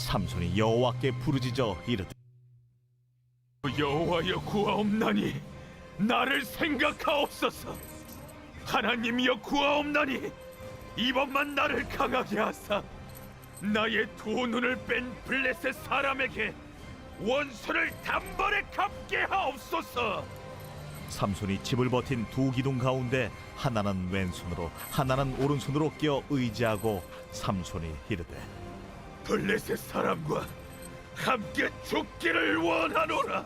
삼손이 여호와께 부르짖어 이르되 여호와여 구하옵나니 나를 생각하옵소서. 하나님이여 구하옵나니 이번만 나를 강하게 하사 나의 두 눈을 뺀 블레셋 사람에게 원수를 단번에 갚게 하옵소서. 삼손이 집을 버틴 두 기둥 가운데 하나는 왼손으로 하나는 오른손으로 끼어 의지하고 삼손이 이르되 블레셋 사람과 함께 죽기를 원하노라.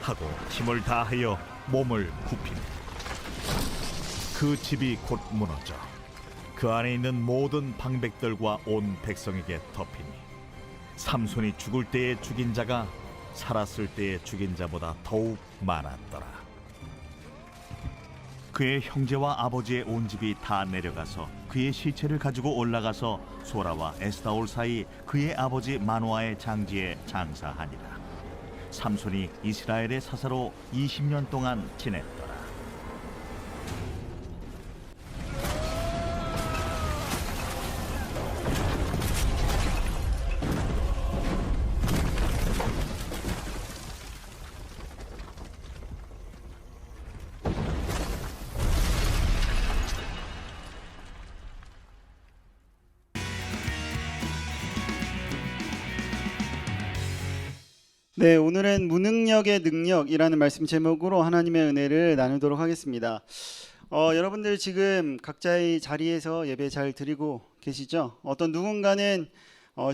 하고 힘을 다하여 몸을 굽히니 그 집이 곧 무너져 그 안에 있는 모든 방백들과 온 백성에게 덮이니 삼손이 죽을 때에 죽인 자가 살았을 때에 죽인 자보다 더욱 많았더라. 그의 형제와 아버지의 온 집이 다 내려가서 그의 시체를 가지고 올라가서 소라와 에스다올 사이 그의 아버지 마노아의 장지에 장사하니라. 삼손이 이스라엘의 사사로 20년 동안 지냈더라. 네, 오늘은 무능력의 능력이라는 말씀 제목으로 하나님의 은혜를 나누도록 하겠습니다. 여러분들 지금 각자의 자리에서 예배 잘 드리고 계시죠? 어떤 누군가는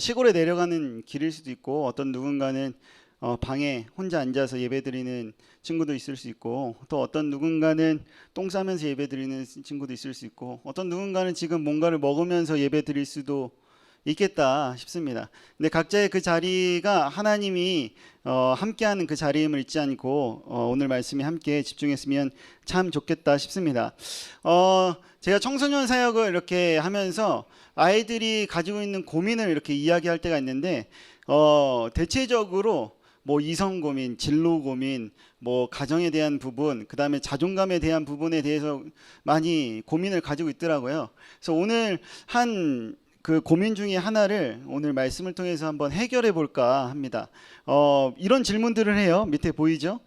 시골에 내려가는 길일 수도 있고, 어떤 누군가는 방에 혼자 앉아서 예배 드리는 친구도 있을 수 있고, 또 어떤 누군가는 똥 싸면서 예배 드리는 친구도 있을 수 있고, 어떤 누군가는 지금 뭔가를 먹으면서 예배 드릴 수도 있겠다 싶습니다. 근데 각자의 그 자리가 하나님이 함께하는 그 자리임을 잊지 않고 오늘 말씀에 함께 집중했으면 참 좋겠다 싶습니다. 제가 청소년 사역을 이렇게 하면서 아이들이 가지고 있는 고민을 이렇게 이야기할 때가 있는데 대체적으로 뭐 이성 고민, 진로 고민, 뭐 가정에 대한 부분, 그 다음에 자존감에 대한 부분에 대해서 많이 고민을 가지고 있더라고요. 그래서 오늘 그 고민 중에 하나를 오늘 말씀을 통해서 한번 해결해 볼까 합니다. 이런 질문들을 해요. 밑에 보이죠?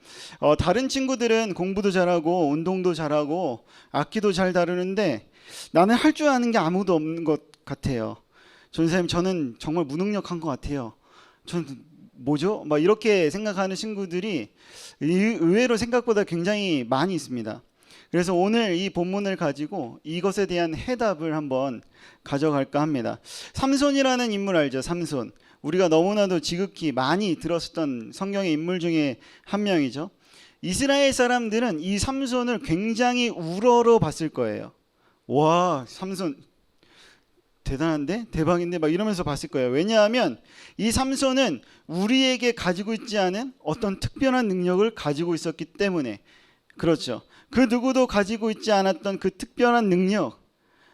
다른 친구들은 공부도 잘하고 운동도 잘하고 악기도 잘 다루는데 나는 할 줄 아는 게 아무도 없는 것 같아요. 전사님, 저는 정말 무능력한 것 같아요. 저는 뭐죠? 막 이렇게 생각하는 친구들이 의외로 생각보다 굉장히 많이 있습니다. 그래서 오늘 이 본문을 가지고 이것에 대한 해답을 한번 가져갈까 합니다. 삼손이라는 인물 알죠? 삼손. 우리가 너무나도 지극히 많이 들었었던 성경의 인물 중에 한 명이죠. 이스라엘 사람들은 이 삼손을 굉장히 우러러 봤을 거예요. 와, 삼손 대단한데? 대박인데? 막 이러면서 봤을 거예요. 왜냐하면 이 삼손은 우리에게 가지고 있지 않은 어떤 특별한 능력을 가지고 있었기 때문에 그렇죠. 그 누구도 가지고 있지 않았던 그 특별한 능력,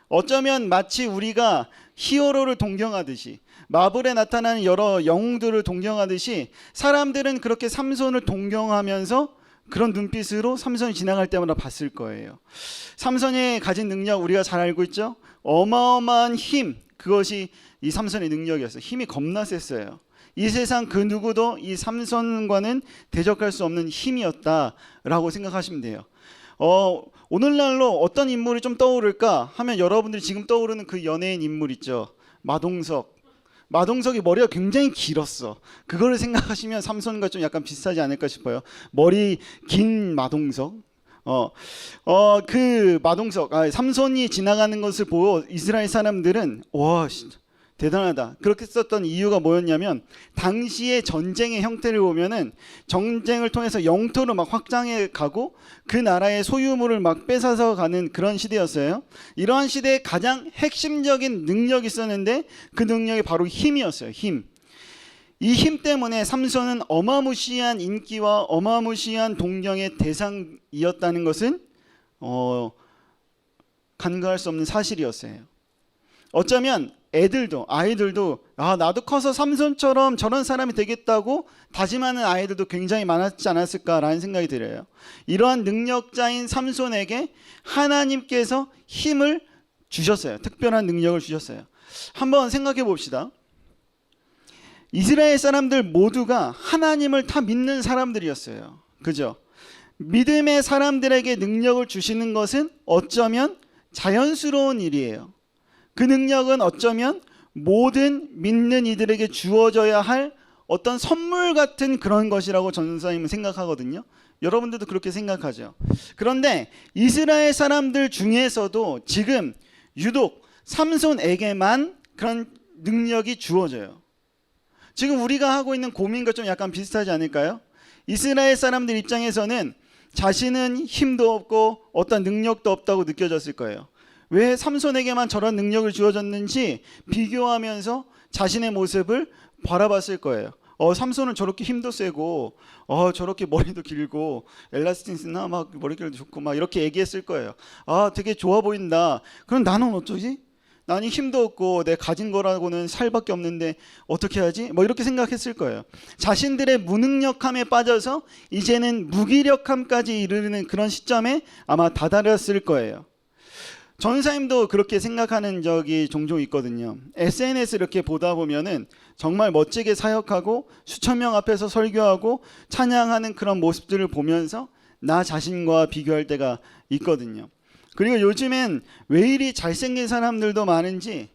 어쩌면 마치 우리가 히어로를 동경하듯이 마블에 나타나는 여러 영웅들을 동경하듯이 사람들은 그렇게 삼손을 동경하면서 그런 눈빛으로 삼손이 지나갈 때마다 봤을 거예요. 삼손이 가진 능력 우리가 잘 알고 있죠. 어마어마한 힘, 그것이 이 삼손의 능력이었어요. 힘이 겁나 셌어요. 이 세상 그 누구도 이 삼손과는 대적할 수 없는 힘이었다라고 생각하시면 돼요. 오늘날로 어떤 인물이 좀 떠오를까 하면 여러분들이 지금 떠오르는 그 연예인 인물 있죠. 마동석. 마동석이 머리가 굉장히 길었어. 그거를 생각하시면 삼손과 좀 약간 비슷하지 않을까 싶어요. 머리 긴 마동석. 그 마동석, 삼손이 지나가는 것을 보고 이스라엘 사람들은 와, 대단하다. 그렇게 썼던 이유가 뭐였냐면 당시의 전쟁의 형태를 보면은 전쟁을 통해서 영토를 막 확장해 가고 그 나라의 소유물을 막 뺏어서 가는 그런 시대였어요. 이러한 시대에 가장 핵심적인 능력이 있었는데 그 능력이 바로 힘이었어요. 힘. 이 힘 때문에 삼손은 어마무시한 인기와 어마무시한 동경의 대상이었다는 것은 간과할 수 없는 사실이었어요. 어쩌면 아이들도 나도 커서 삼손처럼 저런 사람이 되겠다고 다짐하는 아이들도 굉장히 많았지 않았을까라는 생각이 들어요. 이러한 능력자인 삼손에게 하나님께서 힘을 주셨어요. 특별한 능력을 주셨어요. 한번 생각해 봅시다. 이스라엘 사람들 모두가 하나님을 다 믿는 사람들이었어요. 그죠? 믿음의 사람들에게 능력을 주시는 것은 어쩌면 자연스러운 일이에요. 그 능력은 어쩌면 모든 믿는 이들에게 주어져야 할 어떤 선물 같은 그런 것이라고 전도사님은 생각하거든요. 여러분들도 그렇게 생각하죠. 그런데 이스라엘 사람들 중에서도 지금 유독 삼손에게만 그런 능력이 주어져요. 지금 우리가 하고 있는 고민과 좀 약간 비슷하지 않을까요? 이스라엘 사람들 입장에서는 자신은 힘도 없고 어떤 능력도 없다고 느껴졌을 거예요. 왜 삼손에게만 저런 능력을 주어졌는지 비교하면서 자신의 모습을 바라봤을 거예요. 삼손은 저렇게 힘도 세고 저렇게 머리도 길고 엘라스틴스나 막 머리결도 좋고 막 이렇게 얘기했을 거예요. 되게 좋아 보인다. 그럼 나는 어쩌지? 나는 힘도 없고 내 가진 거라고는 살밖에 없는데 어떻게 하지? 뭐 이렇게 생각했을 거예요. 자신들의 무능력함에 빠져서 이제는 무기력함까지 이르는 그런 시점에 아마 다다랐을 거예요. 전사님도 그렇게 생각하는 적이 종종 있거든요. SNS 이렇게 보다 보면은 정말 멋지게 사역하고 수천 명 앞에서 설교하고 찬양하는 그런 모습들을 보면서 나 자신과 비교할 때가 있거든요. 그리고 요즘엔 왜 이리 잘생긴 사람들도 많은지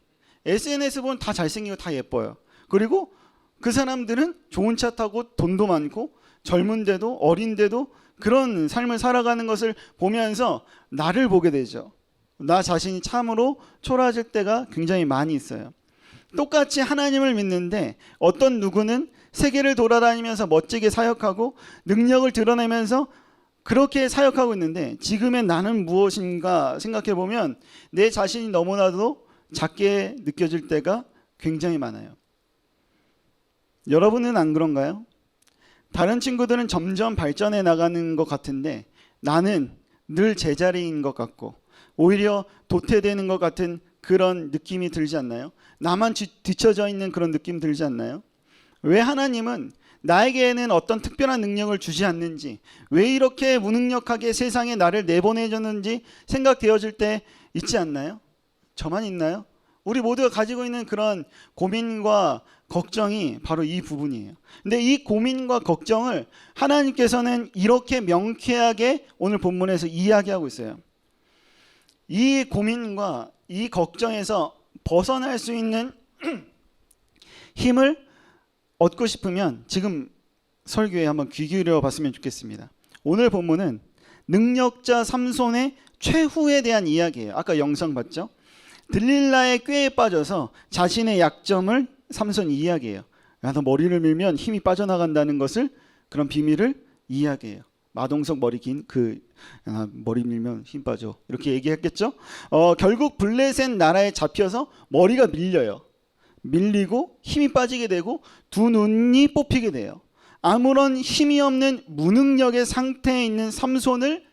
SNS 보면 다 잘생기고 다 예뻐요. 그리고 그 사람들은 좋은 차 타고 돈도 많고 젊은데도 어린데도 그런 삶을 살아가는 것을 보면서 나를 보게 되죠. 나 자신이 참으로 초라해질 때가 굉장히 많이 있어요. 똑같이 하나님을 믿는데 어떤 누구는 세계를 돌아다니면서 멋지게 사역하고 능력을 드러내면서 그렇게 사역하고 있는데 지금의 나는 무엇인가 생각해 보면 내 자신이 너무나도 작게 느껴질 때가 굉장히 많아요. 여러분은 안 그런가요? 다른 친구들은 점점 발전해 나가는 것 같은데 나는 늘 제자리인 것 같고 오히려 도태되는 것 같은 그런 느낌이 들지 않나요? 나만 뒤처져 있는 그런 느낌 들지 않나요? 왜 하나님은 나에게는 어떤 특별한 능력을 주지 않는지, 왜 이렇게 무능력하게 세상에 나를 내보내줬는지 생각되어질 때 있지 않나요? 저만 있나요? 우리 모두가 가지고 있는 그런 고민과 걱정이 바로 이 부분이에요. 근데 이 고민과 걱정을 하나님께서는 이렇게 명쾌하게 오늘 본문에서 이야기하고 있어요. 이 고민과 이 걱정에서 벗어날 수 있는 힘을 얻고 싶으면 지금 설교에 한번 귀 기울여 봤으면 좋겠습니다. 오늘 본문은 능력자 삼손의 최후에 대한 이야기예요. 아까 영상 봤죠? 들릴라의 꾀에 빠져서 자신의 약점을 삼손이 이야기해요. 너 머리를 밀면 힘이 빠져나간다는 것을, 그런 비밀을 이야기해요. 마동석 머리 긴 머리 밀면 힘 빠져 이렇게 얘기했겠죠. 결국 블레셋 나라에 잡혀서 머리가 밀리고 힘이 빠지게 되고 두 눈이 뽑히게 돼요. 아무런 힘이 없는 무능력의 상태에 있는 삼손을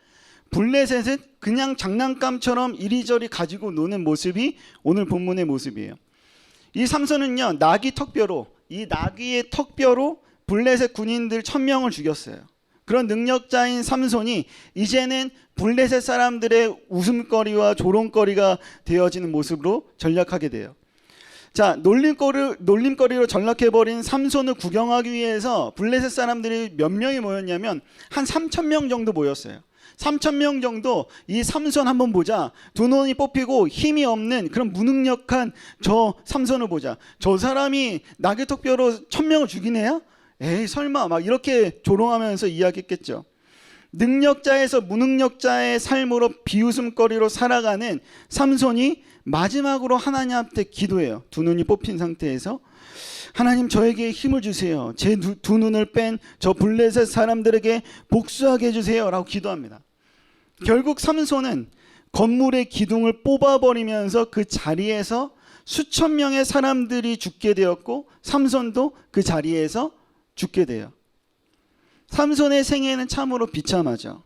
블레셋은 그냥 장난감처럼 이리저리 가지고 노는 모습이 오늘 본문의 모습이에요. 이 삼손은요, 나귀의 턱뼈로 블레셋 군인들 1000명을 죽였어요. 그런 능력자인 삼손이 이제는 블레셋 사람들의 웃음거리와 조롱거리가 되어지는 모습으로 전락하게 돼요. 자, 놀림거리로 전락해버린 삼손을 구경하기 위해서 블레셋 사람들이 몇 명이 모였냐면 한 3000명 정도 모였어요. 3000명 정도 이 삼손 한번 보자. 두 눈이 뽑히고 힘이 없는 그런 무능력한 저 삼손을 보자. 저 사람이 나귀 턱뼈로 1000명을 죽인 애야? 에이 설마, 막 이렇게 조롱하면서 이야기했겠죠. 능력자에서 무능력자의 삶으로 비웃음거리로 살아가는 삼손이 마지막으로 하나님 앞에 기도해요. 두 눈이 뽑힌 상태에서 하나님, 저에게 힘을 주세요. 제 두 눈을 뺀 저 블레셋 사람들에게 복수하게 해주세요 라고 기도합니다. 결국 삼손은 건물의 기둥을 뽑아버리면서 그 자리에서 수천 명의 사람들이 죽게 되었고 삼손도 그 자리에서 죽게 돼요. 삼손의 생애는 참으로 비참하죠.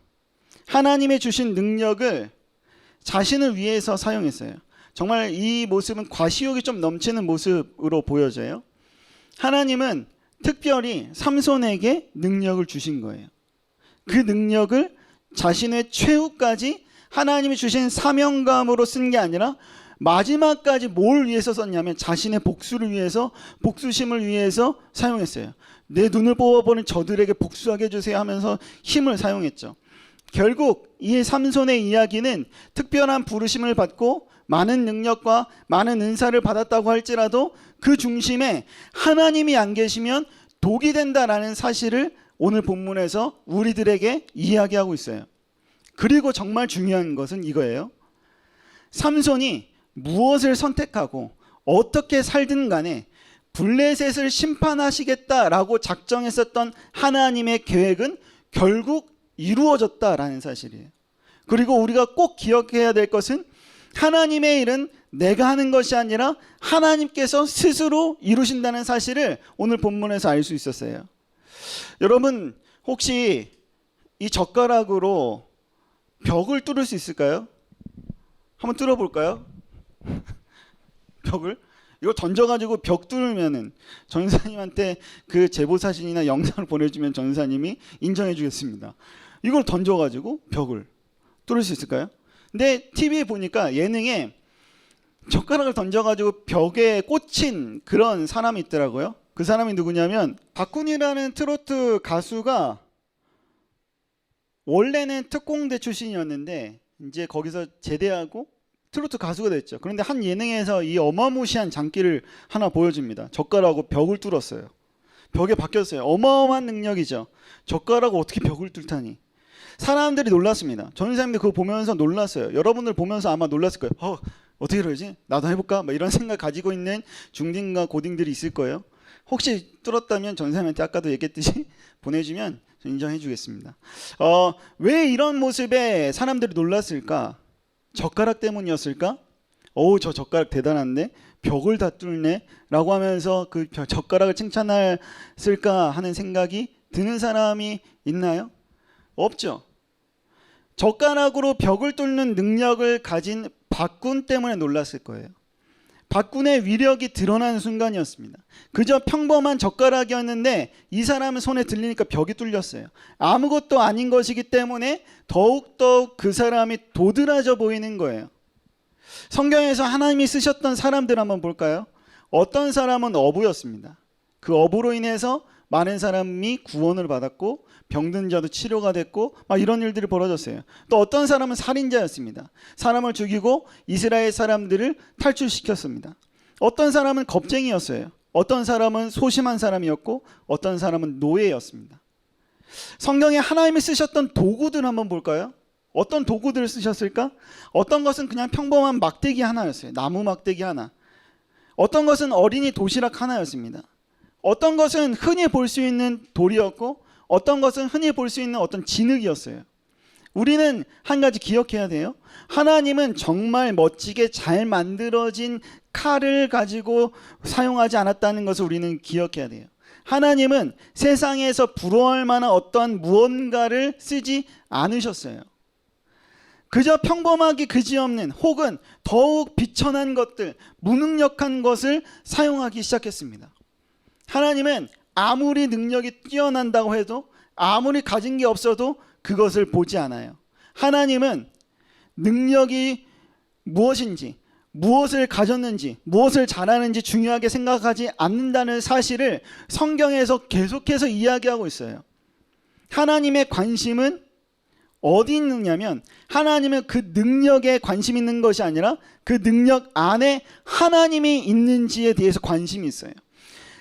하나님의 주신 능력을 자신을 위해서 사용했어요. 정말 이 모습은 과시욕이 좀 넘치는 모습으로 보여져요. 하나님은 특별히 삼손에게 능력을 주신 거예요. 그 능력을 자신의 최후까지 하나님이 주신 사명감으로 쓴 게 아니라 마지막까지 뭘 위해서 썼냐면 자신의 복수를 위해서, 복수심을 위해서 사용했어요. 내 눈을 뽑아버린 저들에게 복수하게 해주세요 하면서 힘을 사용했죠. 결국 이 삼손의 이야기는 특별한 부르심을 받고 많은 능력과 많은 은사를 받았다고 할지라도 그 중심에 하나님이 안 계시면 독이 된다라는 사실을 오늘 본문에서 우리들에게 이야기하고 있어요. 그리고 정말 중요한 것은 이거예요. 삼손이 무엇을 선택하고 어떻게 살든 간에 블레셋을 심판하시겠다라고 작정했었던 하나님의 계획은 결국 이루어졌다라는 사실이에요. 그리고 우리가 꼭 기억해야 될 것은 하나님의 일은 내가 하는 것이 아니라 하나님께서 스스로 이루신다는 사실을 오늘 본문에서 알 수 있었어요. 여러분 혹시 이 젓가락으로 벽을 뚫을 수 있을까요? 한번 뚫어볼까요? 벽을? 이거 던져가지고 벽 뚫으면은 전사님한테 그 제보 사진이나 영상을 보내주면 전사님이 인정해 주겠습니다. 이걸 던져가지고 벽을 뚫을 수 있을까요? 근데 TV에 보니까 예능에 젓가락을 던져가지고 벽에 꽂힌 그런 사람이 있더라고요. 그 사람이 누구냐면 박훈이라는 트로트 가수가 원래는 특공대 출신이었는데 이제 거기서 제대하고 트로트 가수가 됐죠. 그런데 한 예능에서 이 어마무시한 장기를 하나 보여줍니다. 젓가락으로 벽을 뚫었어요. 벽에 박혔어요. 어마어마한 능력이죠. 젓가락으로 어떻게 벽을 뚫다니. 사람들이 놀랐습니다. 전사님들 그거 보면서 놀랐어요. 여러분들 보면서 아마 놀랐을 거예요. 어떻게 그러지? 나도 해볼까? 막 이런 생각 가지고 있는 중딩과 고딩들이 있을 거예요. 혹시 뚫었다면 전사님한테 아까도 얘기했듯이 보내주면 인정해 주겠습니다. 왜 이런 모습에 사람들이 놀랐을까? 젓가락 때문이었을까? 저 젓가락 대단한데 벽을 다 뚫네 라고 하면서 그 젓가락을 칭찬했을까 하는 생각이 드는 사람이 있나요? 없죠. 젓가락으로 벽을 뚫는 능력을 가진 박군 때문에 놀랐을 거예요. 박군의 위력이 드러나는 순간이었습니다. 그저 평범한 젓가락이었는데 이 사람은 손에 들리니까 벽이 뚫렸어요. 아무것도 아닌 것이기 때문에 더욱더 그 사람이 도드라져 보이는 거예요. 성경에서 하나님이 쓰셨던 사람들 한번 볼까요? 어떤 사람은 어부였습니다. 그 어부로 인해서 많은 사람이 구원을 받았고 병든 자도 치료가 됐고 막 이런 일들이 벌어졌어요. 또 어떤 사람은 살인자였습니다. 사람을 죽이고 이스라엘 사람들을 탈출시켰습니다. 어떤 사람은 겁쟁이였어요. 어떤 사람은 소심한 사람이었고 어떤 사람은 노예였습니다. 성경에 하나님이 쓰셨던 도구들 한번 볼까요? 어떤 도구들을 쓰셨을까? 어떤 것은 그냥 평범한 막대기 하나였어요. 나무 막대기 하나. 어떤 것은 어린이 도시락 하나였습니다. 어떤 것은 흔히 볼 수 있는 돌이었고 어떤 것은 흔히 볼 수 있는 어떤 진흙이었어요. 우리는 한 가지 기억해야 돼요. 하나님은 정말 멋지게 잘 만들어진 칼을 가지고 사용하지 않았다는 것을 우리는 기억해야 돼요. 하나님은 세상에서 부러워할 만한 어떠한 무언가를 쓰지 않으셨어요. 그저 평범하기 그지없는 혹은 더욱 비천한 것들, 무능력한 것을 사용하기 시작했습니다. 하나님은 아무리 능력이 뛰어난다고 해도 아무리 가진 게 없어도 그것을 보지 않아요. 하나님은 능력이 무엇인지, 무엇을 가졌는지, 무엇을 잘하는지 중요하게 생각하지 않는다는 사실을 성경에서 계속해서 이야기하고 있어요. 하나님의 관심은 어디 있느냐면 하나님은 그 능력에 관심 있는 것이 아니라 그 능력 안에 하나님이 있는지에 대해서 관심이 있어요.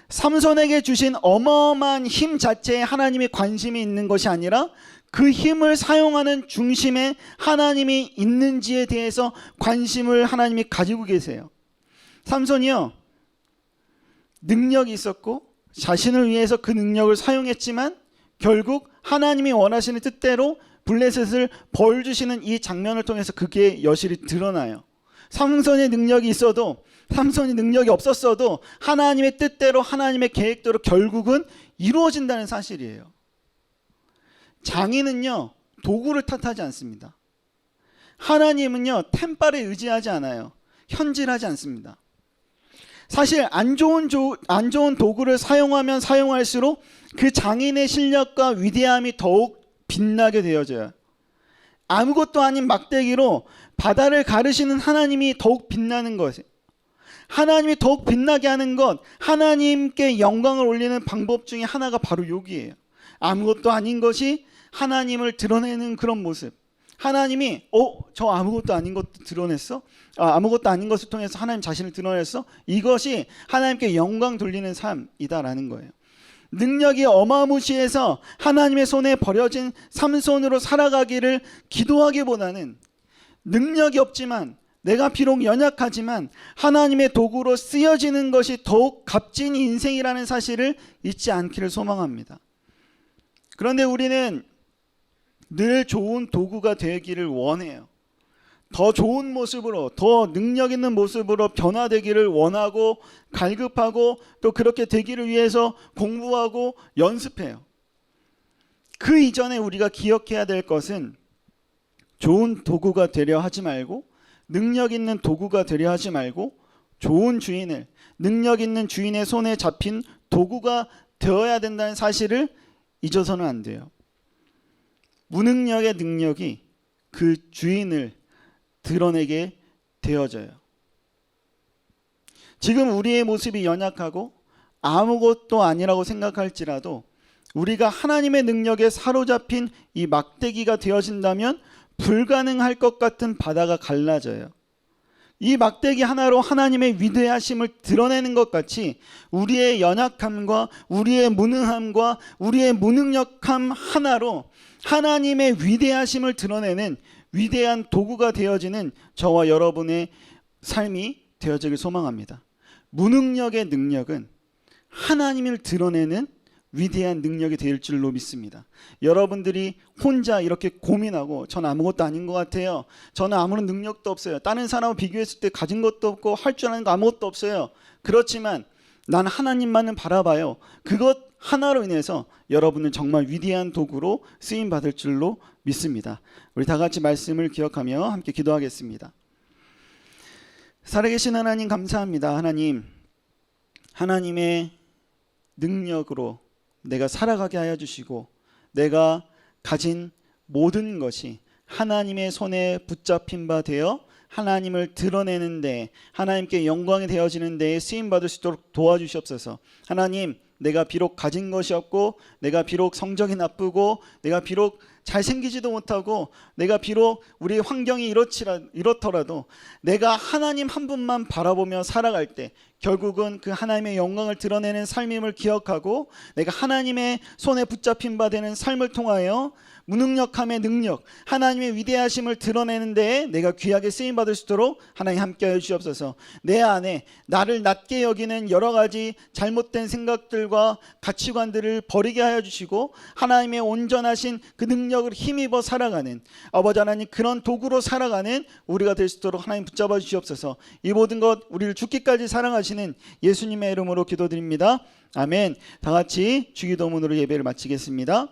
삼손에게 주신 어마어마한 힘 자체에 하나님이 관심이 있는 것이 아니라 그 힘을 사용하는 중심에 하나님이 있는지에 대해서 관심을 하나님이 가지고 계세요. 삼손이요, 능력이 있었고 자신을 위해서 그 능력을 사용했지만 결국 하나님이 원하시는 뜻대로 블레셋을 벌 주시는 이 장면을 통해서 그게 여실히 드러나요. 삼손의 능력이 있어도 삼손이 능력이 없었어도 하나님의 뜻대로 하나님의 계획대로 결국은 이루어진다는 사실이에요. 장인은요 도구를 탓하지 않습니다. 하나님은요 템빨에 의지하지 않아요. 현질하지 않습니다. 사실 안 좋은 도구를 사용하면 사용할수록 그 장인의 실력과 위대함이 더욱 빛나게 되어져요. 아무것도 아닌 막대기로 바다를 가르시는 하나님이 더욱 빛나는 것이에요. 하나님이 더욱 빛나게 하는 것, 하나님께 영광을 올리는 방법 중에 하나가 바로 여기에요. 아무것도 아닌 것이 하나님을 드러내는 그런 모습. 하나님이 저 아무것도 아닌 것도 드러냈어? 아무것도 아닌 것을 통해서 하나님 자신을 드러냈어? 이것이 하나님께 영광 돌리는 삶이다라는 거예요. 능력이 어마무시해서 하나님의 손에 버려진 삼손으로 살아가기를 기도하기보다는 능력이 없지만 내가 비록 연약하지만 하나님의 도구로 쓰여지는 것이 더욱 값진 인생이라는 사실을 잊지 않기를 소망합니다. 그런데 우리는 늘 좋은 도구가 되기를 원해요. 더 좋은 모습으로, 더 능력 있는 모습으로 변화되기를 원하고 갈급하고 또 그렇게 되기를 위해서 공부하고 연습해요. 그 이전에 우리가 기억해야 될 것은 좋은 도구가 되려 하지 말고, 능력 있는 도구가 되려 하지 말고, 좋은 주인을, 능력 있는 주인의 손에 잡힌 도구가 되어야 된다는 사실을 잊어서는 안 돼요. 무능력의 능력이 그 주인을 드러내게 되어져요. 지금 우리의 모습이 연약하고 아무것도 아니라고 생각할지라도 우리가 하나님의 능력에 사로잡힌 이 막대기가 되어진다면 불가능할 것 같은 바다가 갈라져요. 이 막대기 하나로 하나님의 위대하심을 드러내는 것 같이 우리의 연약함과 우리의 무능함과 우리의 무능력함 하나로 하나님의 위대하심을 드러내는 위대한 도구가 되어지는 저와 여러분의 삶이 되어지길 소망합니다. 무능력의 능력은 하나님을 드러내는 위대한 능력이 될 줄로 믿습니다. 여러분들이 혼자 이렇게 고민하고 전 아무것도 아닌 것 같아요. 저는 아무런 능력도 없어요. 다른 사람과 비교했을 때 가진 것도 없고 할 줄 아는 거 아무것도 없어요. 그렇지만 난 하나님만을 바라봐요. 그것 하나로 인해서 여러분은 정말 위대한 도구로 쓰임 받을 줄로 믿습니다. 우리 다 같이 말씀을 기억하며 함께 기도하겠습니다. 살아계신 하나님 감사합니다. 하나님의 능력으로 내가 살아가게 하여 주시고 내가 가진 모든 것이 하나님의 손에 붙잡힌 바 되어 하나님을 드러내는 데 하나님께 영광이 되어지는 데에 쓰임받을 수 있도록 도와주시옵소서. 하나님, 내가 비록 가진 것이 없고 내가 비록 성적이 나쁘고 내가 비록 잘생기지도 못하고 내가 비록 우리 환경이 이렇더라도 내가 하나님 한 분만 바라보며 살아갈 때 결국은 그 하나님의 영광을 드러내는 삶임을 기억하고 내가 하나님의 손에 붙잡힌 바 되는 삶을 통하여 무능력함의 능력, 하나님의 위대하심을 드러내는 데에 내가 귀하게 쓰임받을 수 있도록 하나님 함께하여 주시옵소서. 내 안에 나를 낮게 여기는 여러 가지 잘못된 생각들과 가치관들을 버리게 하여 주시고 하나님의 온전하신 그 능력을 힘입어 살아가는 아버지 하나님, 그런 도구로 살아가는 우리가 될 수 있도록 하나님 붙잡아 주시옵소서. 이 모든 것 우리를 죽기까지 사랑하시는 예수님의 이름으로 기도드립니다. 아멘. 다 같이 주기도문으로 예배를 마치겠습니다.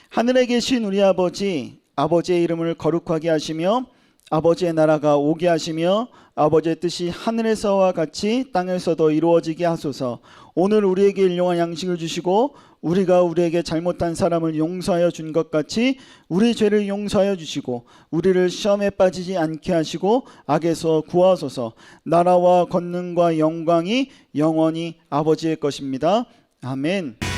하늘에 계신 우리 아버지, 아버지의 이름을 거룩하게 하시며 아버지의 나라가 오게 하시며 아버지의 뜻이 하늘에서와 같이 땅에서도 이루어지게 하소서. 오늘 우리에게 일용할 양식을 주시고 우리가 우리에게 잘못한 사람을 용서하여 준 것 같이 우리 죄를 용서하여 주시고 우리를 시험에 빠지지 않게 하시고 악에서 구하소서. 나라와 권능과 영광이 영원히 아버지의 것입니다. 아멘.